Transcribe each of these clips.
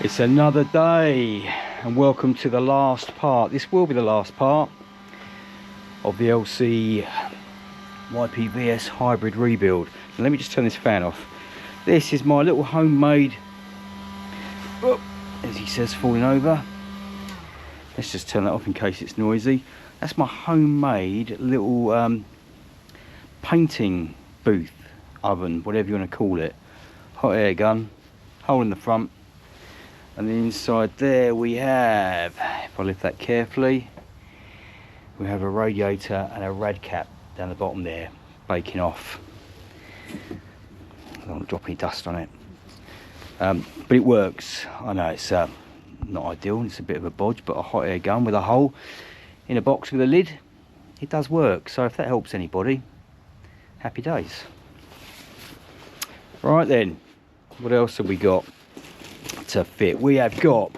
It's another day and welcome to the last part. This will be the last part of the LC YPVS hybrid rebuild. Now, let me just turn this fan off. This is my little homemade, as he says, falling over. Let's just turn that off in case it's noisy. That's my homemade little painting booth, oven, whatever you want to call it. Hot air gun, hole in the front. And then inside there we have, if I lift that carefully, we have a radiator and a rad cap down the bottom there, baking off. I don't want to drop any dust on it. But it works. I know it's not ideal, it's a bit of a bodge, but a hot air gun with a hole in a box with a lid, it does work. So if that helps anybody, happy days. Right then, what else have we got to fit? We have got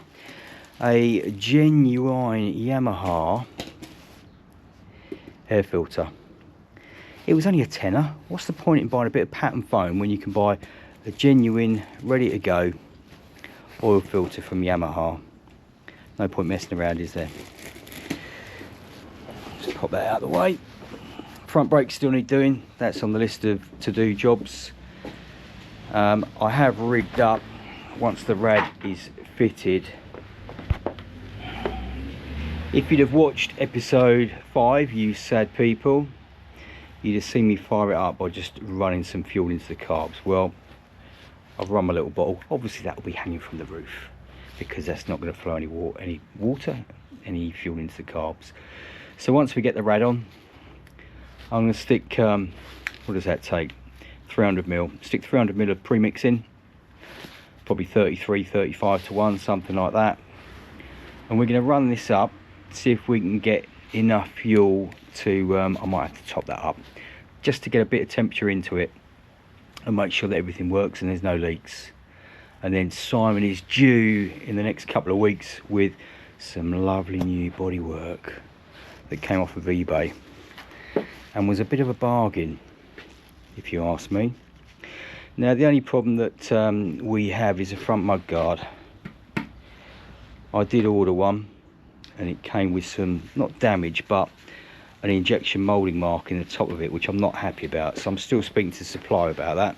a genuine Yamaha air filter. It was only a tenner. What's the point in buying a bit of pattern foam when you can buy a genuine, ready to go oil filter from Yamaha? No point messing around, is there? Just pop that out of the way. Front brakes still need doing. That's on the list of to-do jobs. I have rigged up, once the rad is fitted. If you'd have watched episode 5, you sad people, you'd have seen me fire it up by just running some fuel into the carbs. Well, I've run my little bottle. Obviously that will be hanging from the roof because that's not going to flow any water, any fuel into the carbs. So once we get the rad on, I'm going to stick, what does that take? 300ml. Stick 300ml of premix in. Probably 33-35 to 1, something like that, and we're going to run this up, see if we can get enough fuel to I might have to top that up just to get a bit of temperature into it and make sure that everything works and there's no leaks. And then Simon is due in the next couple of weeks with some lovely new bodywork that came off of eBay and was a bit of a bargain, if you ask me. Now the only problem that we have is a front mud guard. I did order one and it came with some, not damage, but an injection moulding mark in the top of it, which I'm not happy about. So I'm still speaking to the supplier about that.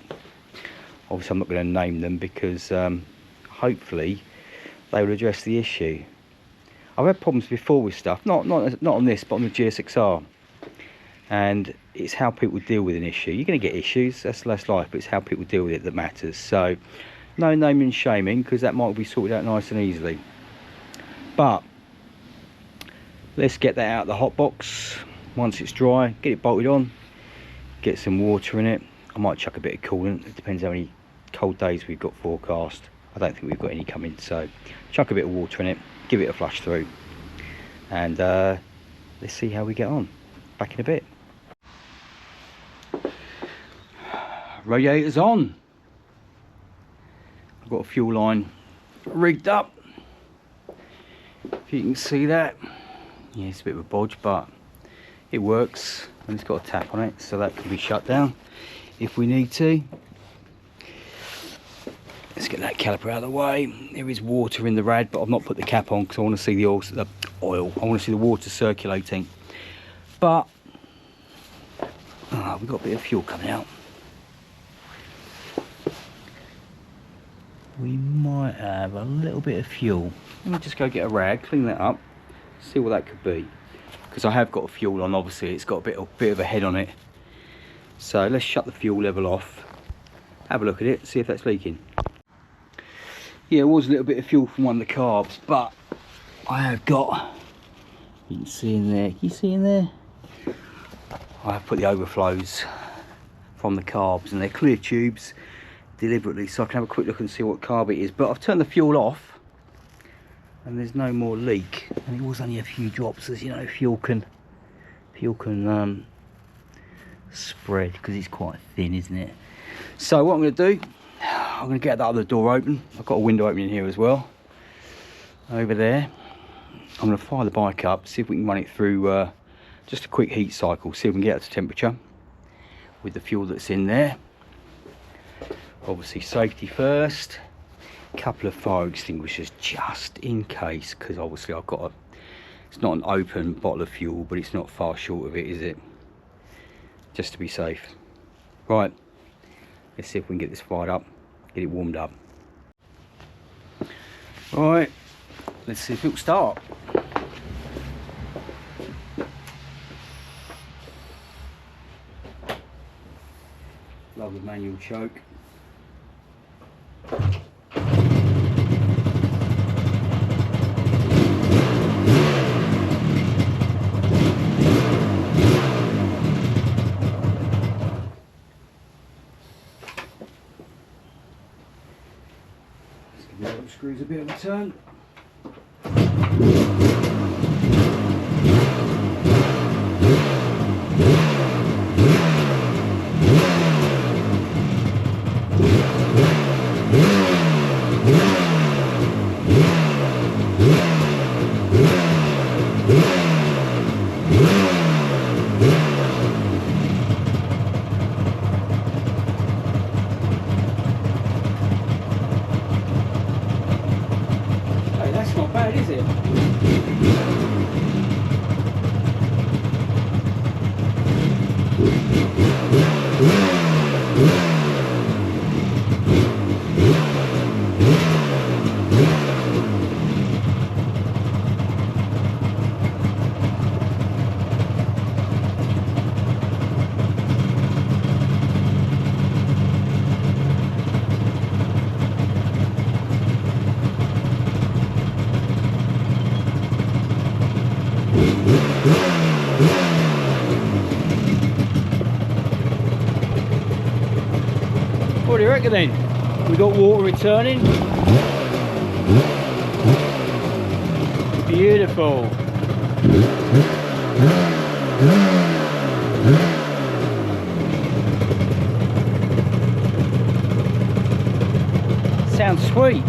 Obviously I'm not going to name them because hopefully they will address the issue. I've had problems before with stuff, not on this, but on the GSXR. And it's how people deal with an issue. You're going to get issues, that's life, but it's how people deal with it that matters. So no naming and shaming, because that might be sorted out nice and easily. But let's get that out of the hot box. Once it's dry, get it bolted on, get some water in it. I might chuck a bit of coolant, it depends how many cold days we've got forecast. I don't think we've got any coming, so chuck a bit of water in it, give it a flush through, and let's see how we get on. Back in a bit. Radiator's on. I've got a fuel line rigged up, if you can see that. Yeah, it's a bit of a bodge, but it works, and it's got a tap on it, so that can be shut down if we need to. Let's get that caliper out of the way. There is water in the rad, but I've not put the cap on because I want to see the oil. I want to see the water circulating. But we've got a bit of fuel coming out. We might have a little bit of fuel. Let me just go get a rag, clean that up, see what that could be. Because I have got a fuel on, obviously it's got a bit of a head on it. So let's shut the fuel level off, have a look at it, see if that's leaking. Yeah, it was a little bit of fuel from one of the carbs, but I have got, you can see in there, can you see in there? I have put the overflows from the carbs, and they're clear tubes deliberately so I can have a quick look and see what carb it is. But I've turned the fuel off and there's no more leak, and it was only a few drops, as you know, fuel can spread because it's quite thin, isn't it? So what I'm going to do, I'm going to get that other door open. I've got a window opening here as well over there. I'm going to fire the bike up, see if we can run it through just a quick heat cycle, see if we can get it to temperature with the fuel that's in there. Obviously safety first. couple of fire extinguishers just in case, because obviously I've got a, it's not an open bottle of fuel, but it's not far short of it, is it? Just to be safe. Right, let's see if we can get this fired up, get it warmed up. Right, let's see if it'll start. Lovely manual choke. Let's give the other screws a bit of a turn. Hey, that's not bad, is it? What do you reckon then? We got water returning. Beautiful. Sounds sweet.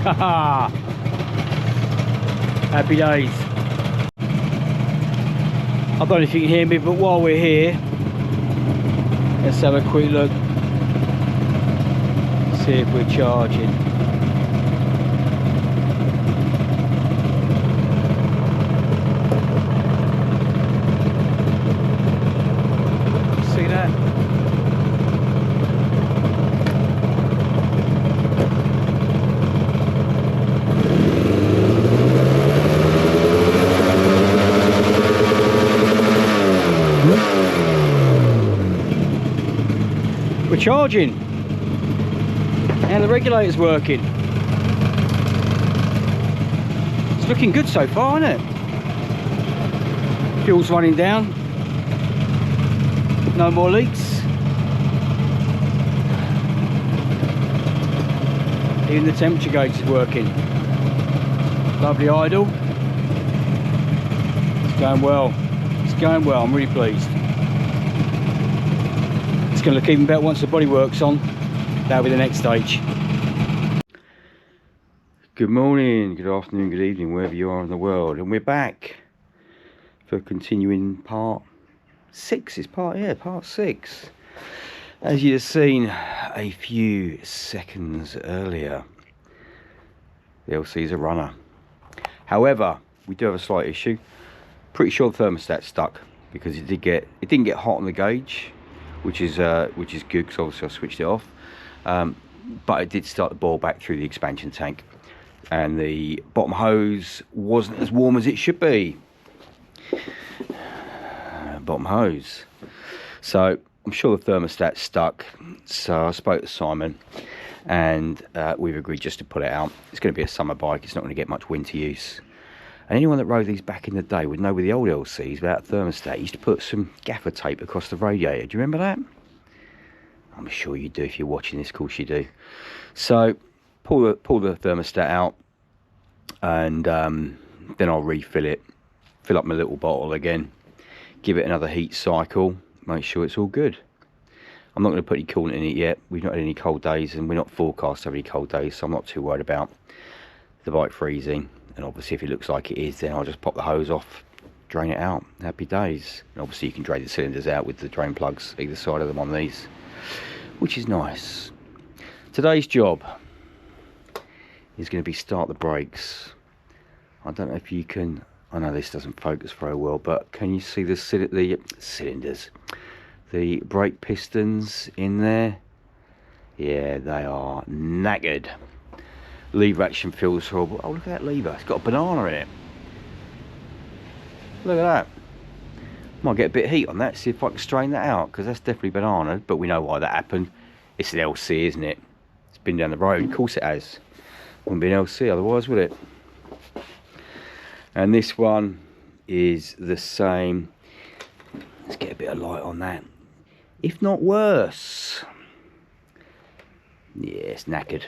Haha! Happy days. I don't know if you can hear me, but while we're here, let's have a quick look. See if we're charging. See that? We're charging and the regulator's working. It's looking good so far, isn't it? Fuel's running down, no more leaks. Even the temperature gauge is working. Lovely idle. It's going well. It's going well, I'm really pleased. It's going to look even better once the bodywork's on. That'll be the next stage. Good morning, good afternoon, good evening, wherever you are in the world. And we're back for continuing part 6. It's part 6. As you've seen a few seconds earlier, the LC is a runner. However, we do have a slight issue. Pretty sure the thermostat's stuck because it didn't get hot on the gauge, which is good because obviously I switched it off, but it did start to boil back through the expansion tank, and the bottom hose wasn't as warm as it should be. Bottom hose. So I'm sure the thermostat's stuck. So I spoke to Simon, and we've agreed just to put it out. It's going to be a summer bike. It's not going to get much winter use. And anyone that rode these back in the day would know with the old LCs, without thermostat, you used to put some gaffer tape across the radiator. Do you remember that? I'm sure you do. If you're watching this, of course you do. So pull the thermostat out, and then I'll refill it, fill up my little bottle again, give it another heat cycle, make sure it's all good. I'm not going to put any coolant in it yet. We've not had any cold days, and we're not forecast to have any cold days, so I'm not too worried about the bike freezing. And obviously if it looks like it is, then I'll just pop the hose off, drain it out, happy days. And obviously you can drain the cylinders out with the drain plugs either side of them on these, which is nice. Today's job is going to be start the brakes. I don't know if you can, I know this doesn't focus very well, but can you see the cylinders, the brake pistons in there? Yeah, they are knackered. Lever action feels horrible. Oh, look at that lever, it's got a banana in it. Look at that. Might get a bit of heat on that, see if I can strain that out, because that's definitely banana, but we know why that happened. It's an LC, isn't it? It's been down the road, of course it has. Wouldn't be an LC otherwise, would it? And this one is the same. Let's get a bit of light on that. If not worse. Yeah, it's knackered.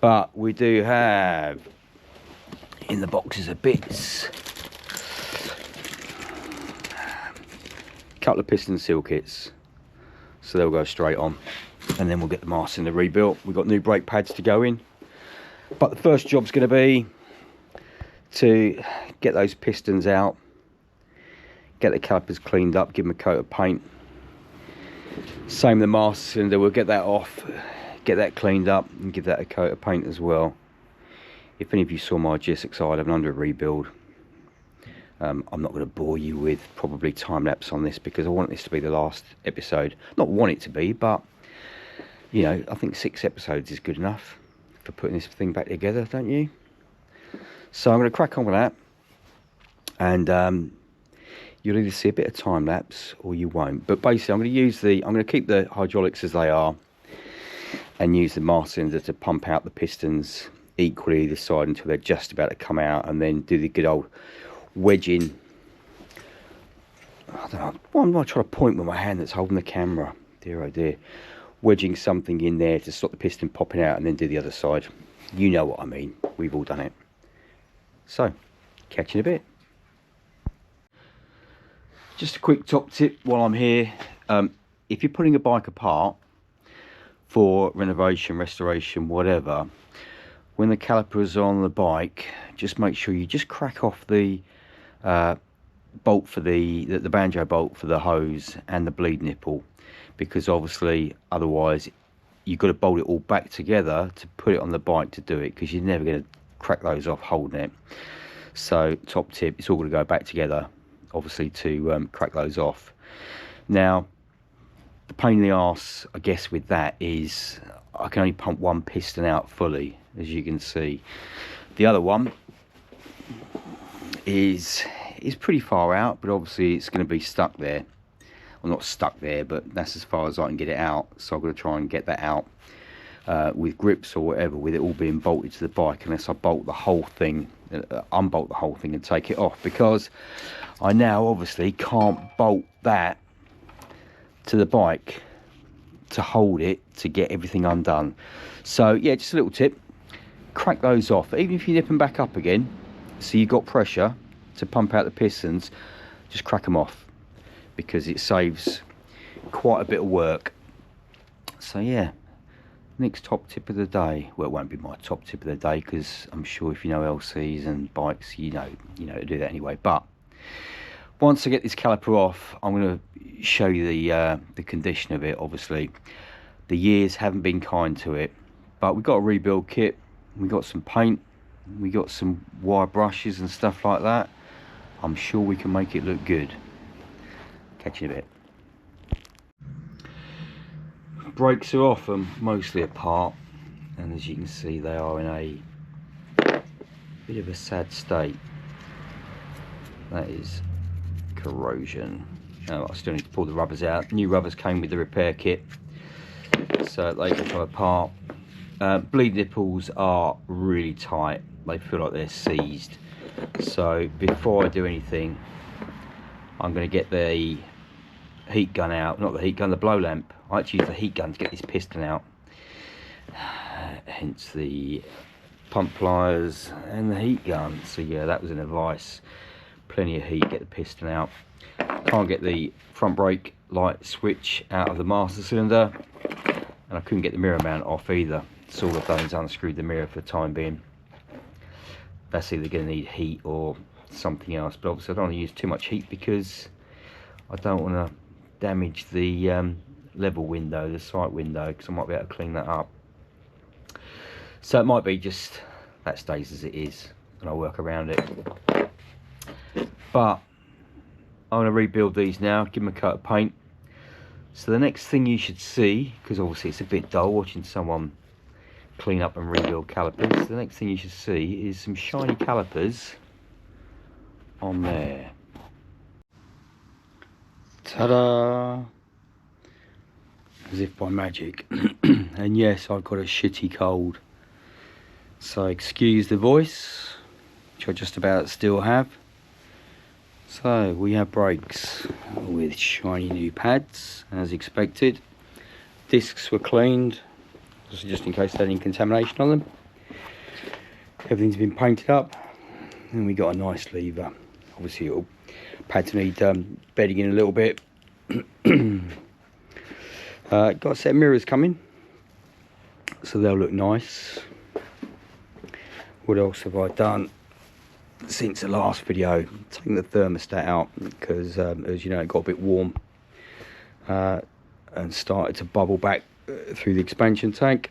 But we do have in the boxes of bits a couple of piston seal kits, so they'll go straight on, and then we'll get the mast in the rebuilt. We've got new brake pads to go in, but the first job's going to be to get those pistons out, get the calipers cleaned up, give them a coat of paint. Same the mast cylinder, we'll get that off, get that cleaned up and give that a coat of paint as well. If any of you saw my GSX-I 11 under a rebuild, I'm not going to bore you with probably time-lapse on this, because I want this to be the last episode. Not want it to be, but you know, I think 6 episodes is good enough for putting this thing back together, don't you? So I'm going to crack on with that, and you'll either see a bit of time-lapse or you won't. But basically I'm going to keep the hydraulics as they are and use the mast cylinder to pump out the pistons equally either side until they're just about to come out, and then do the good old wedging. I don't know, why am I trying to point with my hand that's holding the camera? Dear oh dear. Wedging something in there to stop the piston popping out, and then do the other side. You know what I mean, we've all done it. So, catch you in a bit. Just a quick top tip while I'm here. If you're putting a bike apart for renovation, restoration, whatever, when the caliper is on the bike, just make sure you just crack off the bolt for the banjo bolt for the hose and the bleed nipple, because obviously otherwise you've got to bolt it all back together to put it on the bike to do it, because you're never going to crack those off holding it. So top tip, it's all going to go back together obviously to crack those off. Now the pain in the arse I guess with that is I can only pump one piston out fully, as you can see. The other one is pretty far out, but obviously it's going to be stuck there. Well, not stuck there, but that's as far as I can get it out. So I'm going to try and get that out with grips or whatever, with it all being bolted to the bike, unless I bolt the whole thing, unbolt the whole thing and take it off, because I now obviously can't bolt that to the bike to hold it, to get everything undone. So yeah, just a little tip, crack those off, even if you nip them back up again, so you've got pressure to pump out the pistons, just crack them off, because it saves quite a bit of work. So yeah, next top tip of the day, well, it won't be my top tip of the day, because I'm sure if you know LCs and bikes, you know to do that anyway. But once I get this caliper off, I'm going to show you the condition of it. Obviously the years haven't been kind to it, but we've got a rebuild kit, we got some paint, we got some wire brushes and stuff like that. I'm sure we can make it look good. Catch you in a bit. Brakes are off and mostly apart, and as you can see they are in a bit of a sad state. That is corrosion. I still need to pull the rubbers out. New rubbers came with the repair kit, so they can come apart. Bleed nipples are really tight, they feel like they're seized. So before I do anything, I'm going to get the heat gun out, not the heat gun, the blow lamp. I actually use the heat gun to get this piston out, hence the pump pliers and the heat gun. So yeah, that was an advice. plenty of heat, get the piston out. Can't get the front brake light switch out of the master cylinder, and I couldn't get the mirror mount off either. So all I've done is unscrewed the mirror for the time being. That's either going to need heat or something else, but obviously I don't want to use too much heat because I don't want to damage the level window, the sight window, because I might be able to clean that up. So it might be just that stays as it is and I'll work around it. But I'm going to rebuild these now, give them a coat of paint. So the next thing you should see, because obviously it's a bit dull watching someone clean up and rebuild calipers, the next thing you should see is some shiny calipers on there. Ta-da! As if by magic. And yes, I've got a shitty cold, so excuse the voice, which I just about still have. So we have brakes with shiny new pads as expected. Discs were cleaned just in case they had any contamination on them. Everything's been painted up, and we got a nice lever. Obviously it'll pads need bedding in a little bit. Got a set of mirrors coming, so they'll look nice. What else have I done since the last video? Taking the thermostat out because as you know, it got a bit warm and started to bubble back through the expansion tank.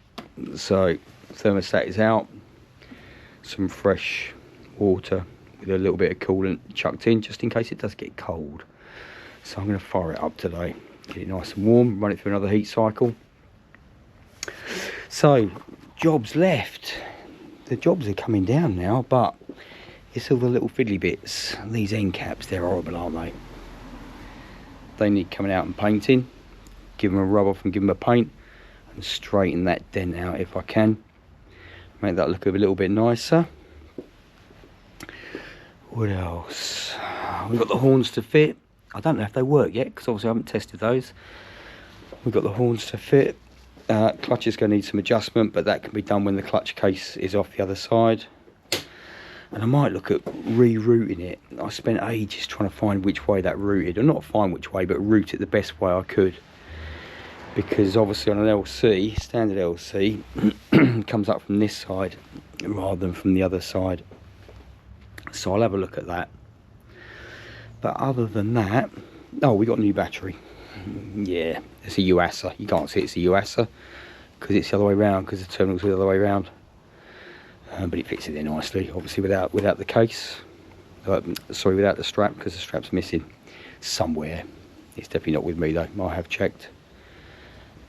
So thermostat is out. Some fresh water with a little bit of coolant chucked in just in case it does get cold. So I'm going to fire it up today, get it nice and warm, run it through another heat cycle. So jobs left. The jobs are coming down now, but it's all the little fiddly bits. These end caps, they're horrible, aren't they? They need coming out and painting. Give them a rub off and give them a paint, and straighten that dent out if I can. Make that look a little bit nicer. What else? We've got the horns to fit. I don't know if they work yet because obviously I haven't tested those. We've got the horns to fit. Clutch is going to need some adjustment, but that can be done when the clutch case is off the other side. And I might look at rerouting it. I spent ages trying to find which way that routed, or not find which way, but route it the best way I could. Because obviously on an LC, standard LC, comes up from this side rather than from the other side. So I'll have a look at that. But other than that, oh, we got a new battery. Yeah, it's a UASA. You can't see it's a UASA because it's the other way around, because the terminal's the other way around. But it fits in there nicely, obviously without the case. Sorry, without the strap, because the strap's missing somewhere. It's definitely not with me though. I have checked.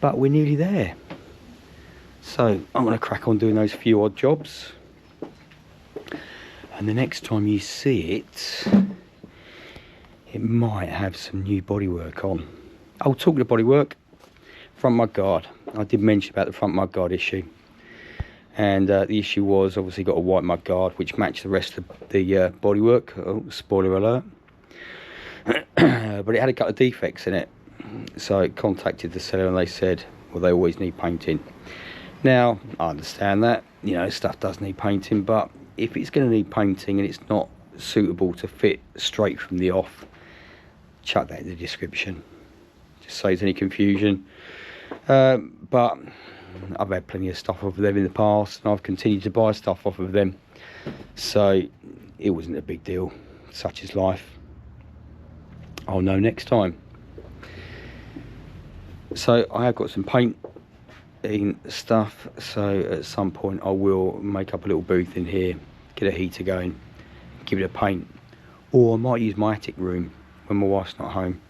But we're nearly there. So I'm going to crack on doing those few odd jobs. And the next time you see it, it might have some new bodywork on. Oh, talking of bodywork, front mudguard. I did mention about the front mudguard issue. And the issue was obviously got a white mudguard which matched the rest of the bodywork. Oh, spoiler alert. But it had a couple of defects in it. So I contacted the seller and they said, well, they always need painting. Now, I understand that, you know, stuff does need painting, but if it's going to need painting and it's not suitable to fit straight from the off, chuck that in the description. Just saves any confusion. But I've had plenty of stuff off of them in the past, and I've continued to buy stuff off of them. So it wasn't a big deal. Such is life. I'll know next time. So I have got some paint in stuff, so at some point I will make up a little booth in here, get a heater going, give it a paint, or I might use my attic room when my wife's not home.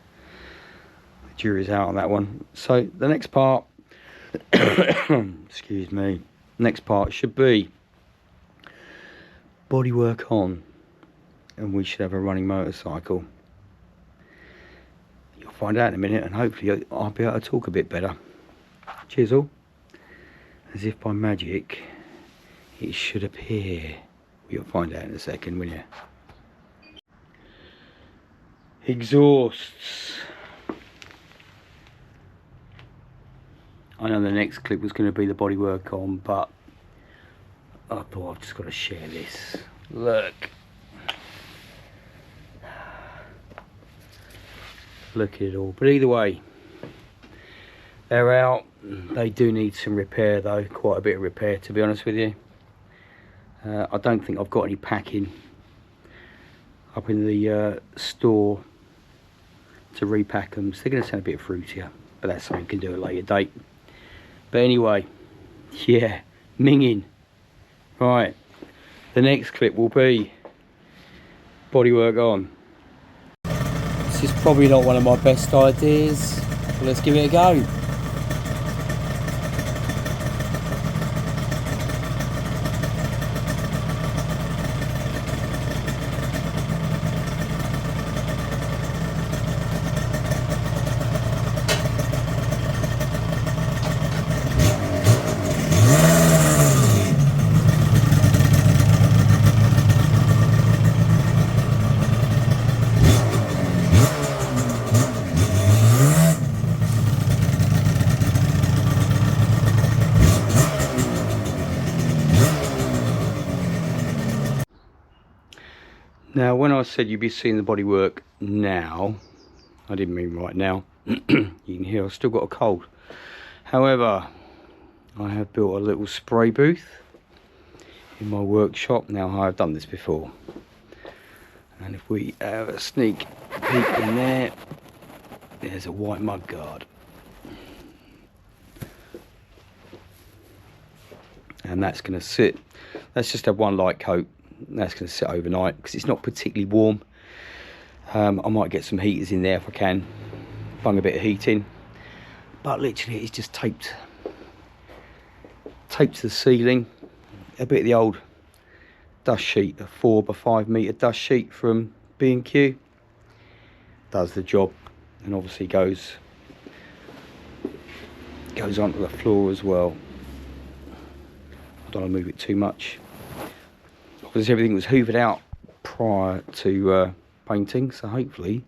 The jury's out on that one. So the next part, excuse me, next part should be bodywork on, and we should have a running motorcycle. You'll find out in a minute, and hopefully I'll be able to talk a bit better. Cheers all. As if by magic, it should appear. You'll find out in a second, will you? Exhausts. I know the next clip was going to be the bodywork on, but I thought I've just got to share this. Look. to look at it all. But either way, they're out. They do need some repair though, quite a bit of repair to be honest with you. I don't think I've got any packing up in the store to repack them, so they're going to sound a bit fruitier, but that's something we can do at a later date. But anyway, yeah, minging. Right, the next clip will be bodywork on. This is probably not one of my best ideas, but let's give it a go. Now, when I said you'd be seeing the bodywork now, I didn't mean right now. You can hear I've still got a cold. However, I have built a little spray booth in my workshop. Now, I've done this before. And if we have a sneak peek in there, there's a white mud guard. And that's going to sit, let's just have one light coat. That's going to sit overnight because it's not particularly warm. I might get some heaters in there if I can, bung a bit of heat in, but literally it's just taped to the ceiling. A bit of the old dust sheet, a 4 by 5 metre dust sheet from B&Q does the job, and obviously goes onto the floor as well. I don't want to move it too much because everything was hoovered out prior to painting, so hopefully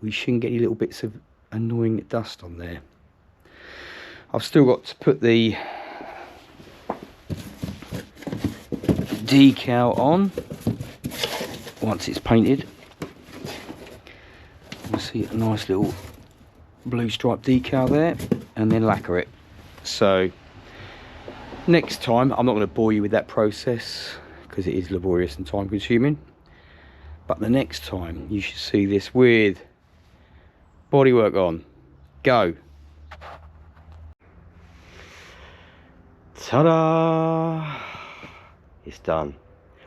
we shouldn't get any little bits of annoying dust on there. I've still got to put the decal on once it's painted. You'll see a nice little blue stripe decal there, and then lacquer it. So next time, I'm not going to bore you with that process because it is laborious and time consuming, but the next time you should see this with bodywork on. Go. Ta-da! It's done.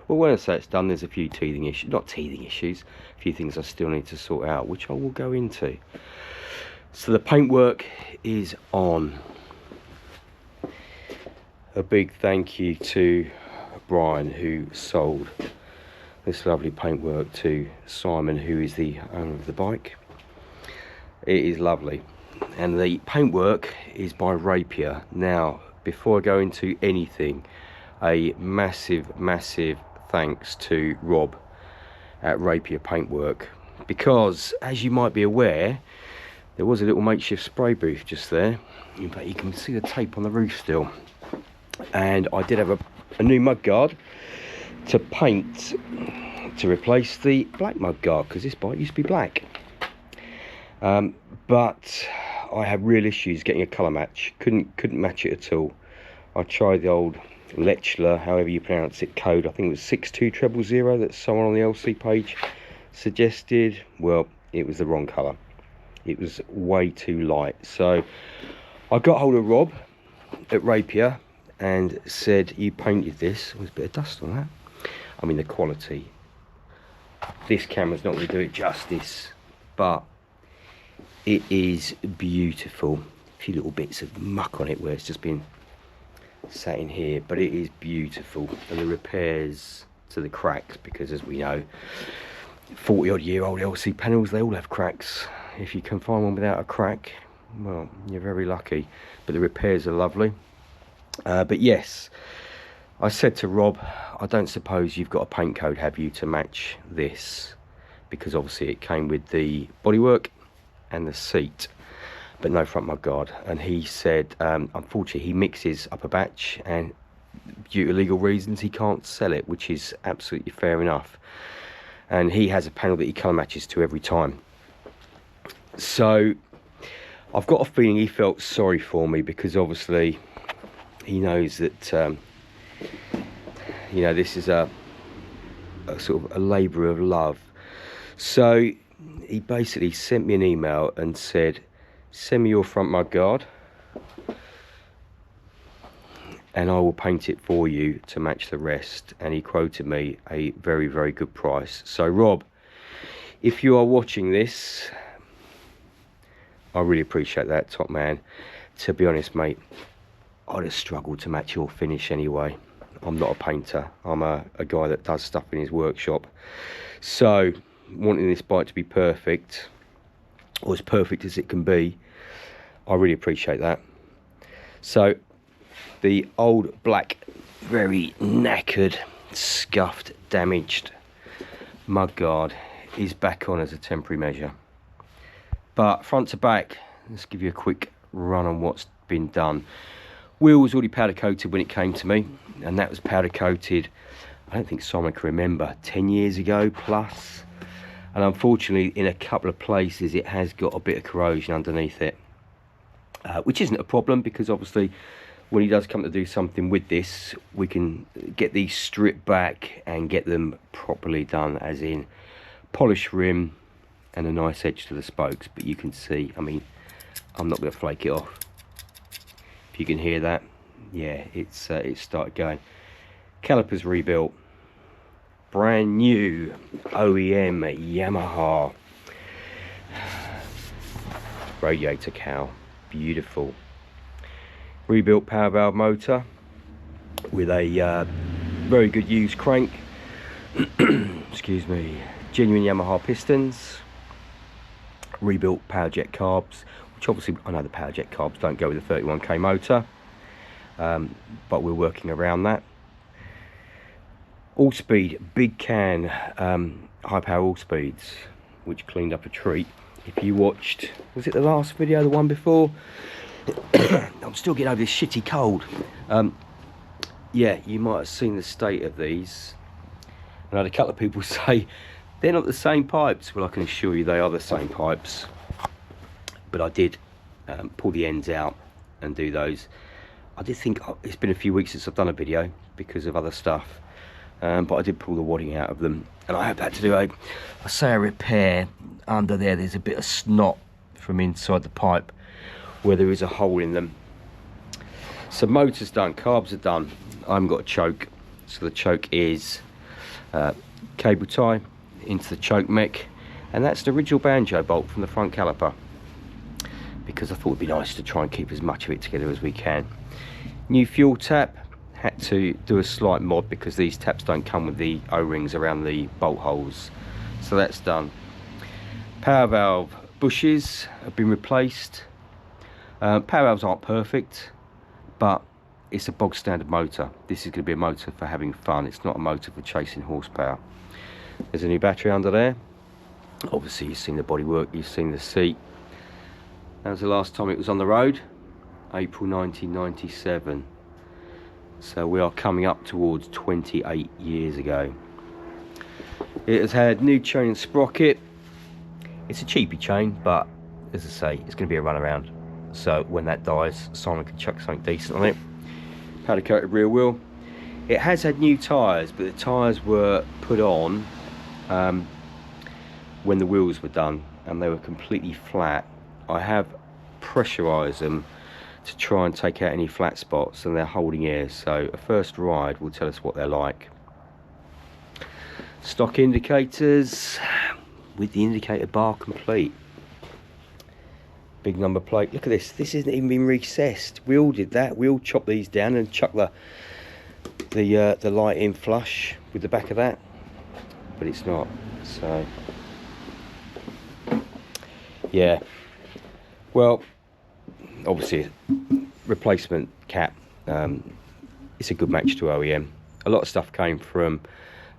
Well, when I say it's done, there's a few teething issues, not teething issues, a few things I still need to sort out, which I will go into. So the paintwork is on. A big thank you to Brian, who sold this lovely paintwork to Simon, who is the owner of the bike. It is lovely, and the paintwork is by Rapier. Now, before I go into anything, a massive thanks to Rob at Rapier Paintwork, because as you might be aware, there was a little makeshift spray booth just there. In fact, you can see the tape on the roof still, and I did have a new mudguard to paint to replace the black mudguard, because this bike used to be black. But I had real issues getting a colour match. Couldn't match it at all. I tried the old Lechler, however you pronounce it, code. I think it was 62000 that someone on the LC page suggested. Well, it was the wrong colour. It was way too light. So I got hold of Rob at Rapier and said, you painted this. There's a bit of dust on that. I mean, the quality. This camera's not going to do it justice, but it is beautiful. A few little bits of muck on it where it's just been sat in here, but it is beautiful. And the repairs to the cracks, because as we know, 40-odd-year-old LC panels, they all have cracks. If you can find one without a crack, well, you're very lucky. But the repairs are lovely. But yes, I said to Rob, I don't suppose you've got a paint code, have you, to match this? Because obviously it came with the bodywork and the seat, but no front mudguard. And he said, unfortunately, he mixes up a batch, and due to legal reasons, he can't sell it, which is absolutely fair enough. And he has a panel that he colour matches to every time. So I've got a feeling he felt sorry for me, because obviously he knows that you know, this is a sort of a labour of love. So he basically sent me an email and said, send me your front mud guard and I will paint it for you to match the rest. And he quoted me a very, very good price. So Rob, if you are watching this, I really appreciate that, top man. To be honest, mate, I'd have struggled to match your finish anyway. I'm not a painter. I'm a guy that does stuff in his workshop. So wanting this bike to be perfect, or as perfect as it can be, I really appreciate that. So the old black, very knackered, scuffed, damaged mudguard is back on as a temporary measure. But front to back, let's give you a quick run on what's been done. Wheel was already powder coated when it came to me, and that was powder coated, I don't think Simon can remember, 10 years ago plus. And unfortunately, in a couple of places, it has got a bit of corrosion underneath it, which isn't a problem, because obviously when he does come to do something with this, we can get these stripped back and get them properly done, as in polish rim and a nice edge to the spokes. But you can see, I mean, I'm not going to flake it off. If you can hear that, yeah, it's started going. Calipers rebuilt, brand new OEM Yamaha radiator cowl, beautiful. Rebuilt power valve motor with a very good used crank. Excuse me. Genuine Yamaha pistons. Rebuilt power jet carbs, which obviously I know the power jet carbs don't go with a 31k motor, but we're working around that. All speed, big can, high power all speeds, which cleaned up a treat. If you watched, was it the last video, the one before? I'm still getting over this shitty cold. Yeah, you might have seen the state of these. And I had a couple of people say they're not the same pipes. Well, I can assure you they are the same pipes. But I did pull the ends out and do those. I did think, it's been a few weeks since I've done a video because of other stuff. But I did pull the wadding out of them. And I have had to do a repair under there. There's a bit of snot from inside the pipe where there is a hole in them. So motor's done, carbs are done. I haven't got a choke, so the choke is cable tie into the choke mech, and that's the original banjo bolt from the front caliper, because I thought it'd be nice to try and keep as much of it together as we can. New fuel tap, had to do a slight mod because these taps don't come with the O-rings around the bolt holes, so that's done. Power valve bushes have been replaced. Power valves aren't perfect, but it's a bog standard motor. This is going to be a motor for having fun. It's not a motor for chasing horsepower. There's a new battery under there. Obviously you've seen the bodywork, you've seen the seat. That was the last time it was on the road, April 1997. So we are coming up towards 28 years ago. It has had new chain and sprocket. It's a cheapy chain, but as I say, it's going to be a run around. So when that dies, Simon can chuck something decent on it. Powder coated rear wheel. It has had new tyres, but the tyres were put on when the wheels were done, and they were completely flat. I have pressurised them to try and take out any flat spots, and they're holding air, so a first ride will tell us what they're like. Stock indicators with the indicator bar complete. Big number plate. Look at this. This isn't even been recessed. We all did that. We all chopped these down and chucked the light in flush with the back of that, but it's not. So yeah. Well, obviously, replacement cap. It's a good match to OEM. A lot of stuff came from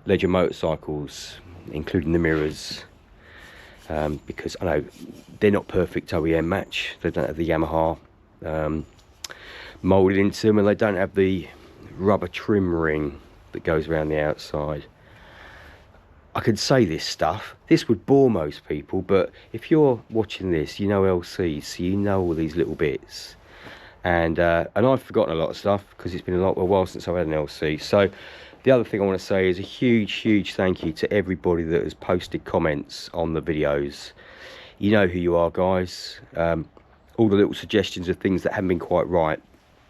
Ledger Motorcycles, including the mirrors. Because I know they're not perfect OEM match. They don't have the Yamaha moulded into them, and they don't have the rubber trim ring that goes around the outside. I could say this stuff, this would bore most people, but if you're watching this, you know LCs, so you know all these little bits. And I've forgotten a lot of stuff because it's been a while since I've had an LC. So the other thing I want to say is a huge thank you to everybody that has posted comments on the videos. You know who you are, guys. All the little suggestions of things that haven't been quite right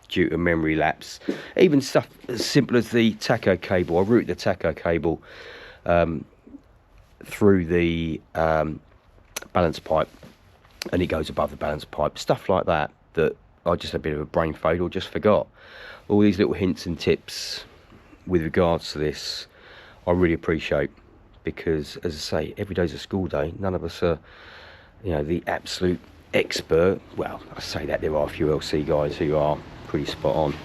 due to memory lapse. Even stuff as simple as the tacho cable. I routed the tacho cable through the balance pipe, and it goes above the balance pipe. Stuff like that I just had a bit of a brain fade or just forgot. All these little hints and tips with regards to this, I really appreciate, because as I say, every day's a school day. None of us are, you know, the absolute expert. Well, I say that there are a few LC guys who are pretty spot on.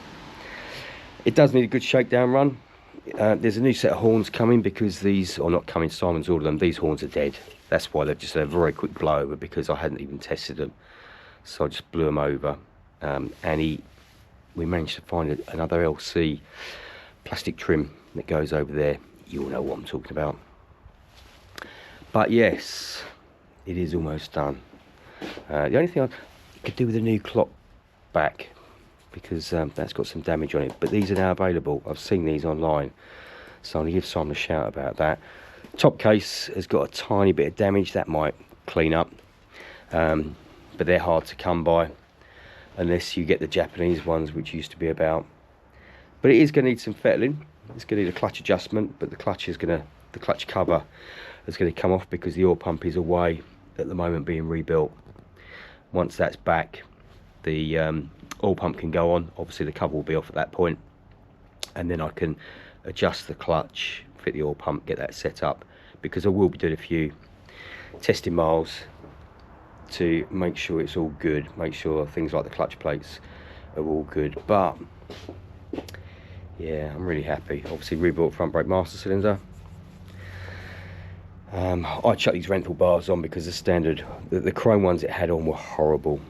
It does need a good shakedown run. There's a new set of horns coming, because these, or not coming, Simon's ordered them, these horns are dead. That's why they've just had a very quick blow over, because I hadn't even tested them. So I just blew them over. We managed to find another LC plastic trim that goes over there. You'll know what I'm talking about. But yes, it is almost done. The only thing I could do with a new clock back, because that's got some damage on it, but these are now available. I've seen these online, so I'm going to give Simon a shout about that. Top case has got a tiny bit of damage that might clean up, but they're hard to come by unless you get the Japanese ones, which used to be about. But it is going to need some fettling. It's going to need a clutch adjustment, but the clutch cover is going to come off because the oil pump is away at the moment being rebuilt. Once that's back, the oil pump can go on. Obviously the cover will be off at that point, and then I can adjust the clutch, fit the oil pump, get that set up, because I will be doing a few testing miles to make sure it's all good, make sure things like the clutch plates are all good. But yeah, I'm really happy. Obviously rebuilt front brake master cylinder. I chucked these rental bars on because the standard, the chrome ones it had on were horrible.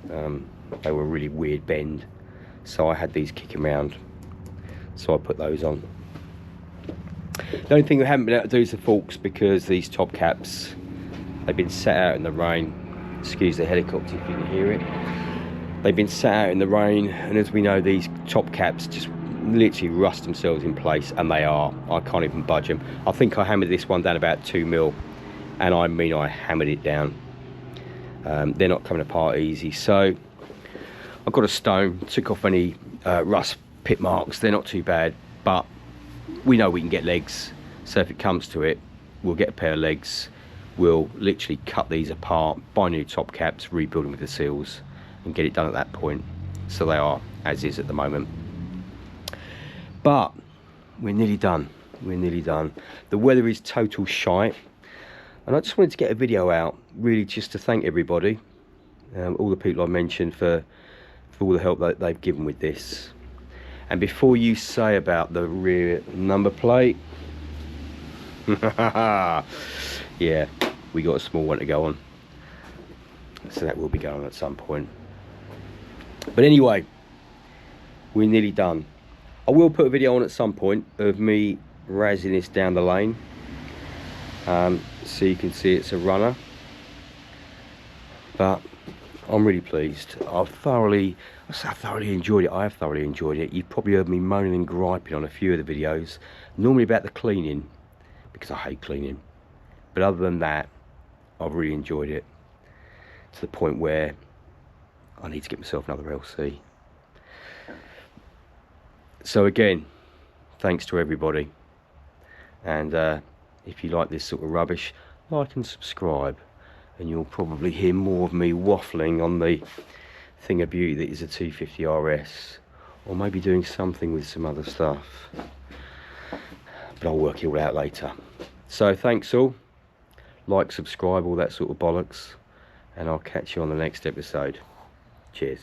They were really weird bend, so I had these kicking around, so I put those on. The only thing we haven't been able to do is the forks, because these top caps, they've been sat out in the rain. Excuse the helicopter if you can hear it. They've been sat out in the rain, and as we know, these top caps just literally rust themselves in place, and they are. I can't even budge them. I think I hammered this one down about 2 mil, and I mean I hammered it down. They're not coming apart easy, so I've got a stone, took off any rust pit marks. They're not too bad, but we know we can get legs, so if it comes to it, we'll get a pair of legs. We'll literally cut these apart, buy new top caps, rebuild them with the seals, and get it done at that point. So they are as is at the moment. But we're nearly done. We're nearly done. The weather is total shite, and I just wanted to get a video out, really just to thank everybody, all the people I mentioned for all the help that they've given with this. And before you say about the rear number plate, yeah, we got a small one to go on, so that will be going on at some point. But anyway, we're nearly done. I will put a video on at some point of me razzing this down the lane, so you can see it's a runner. But I'm really pleased. I thoroughly enjoyed it. I have thoroughly enjoyed it. You've probably heard me moaning and griping on a few of the videos, normally about the cleaning, because I hate cleaning. But other than that, I've really enjoyed it, to the point where I need to get myself another LC. So again, thanks to everybody, and if you like this sort of rubbish, like and subscribe, and you'll probably hear more of me waffling on the thing of beauty that is a 250 RS, or maybe doing something with some other stuff, but I'll work it all out later. So thanks all, like, subscribe, all that sort of bollocks, and I'll catch you on the next episode. Cheers.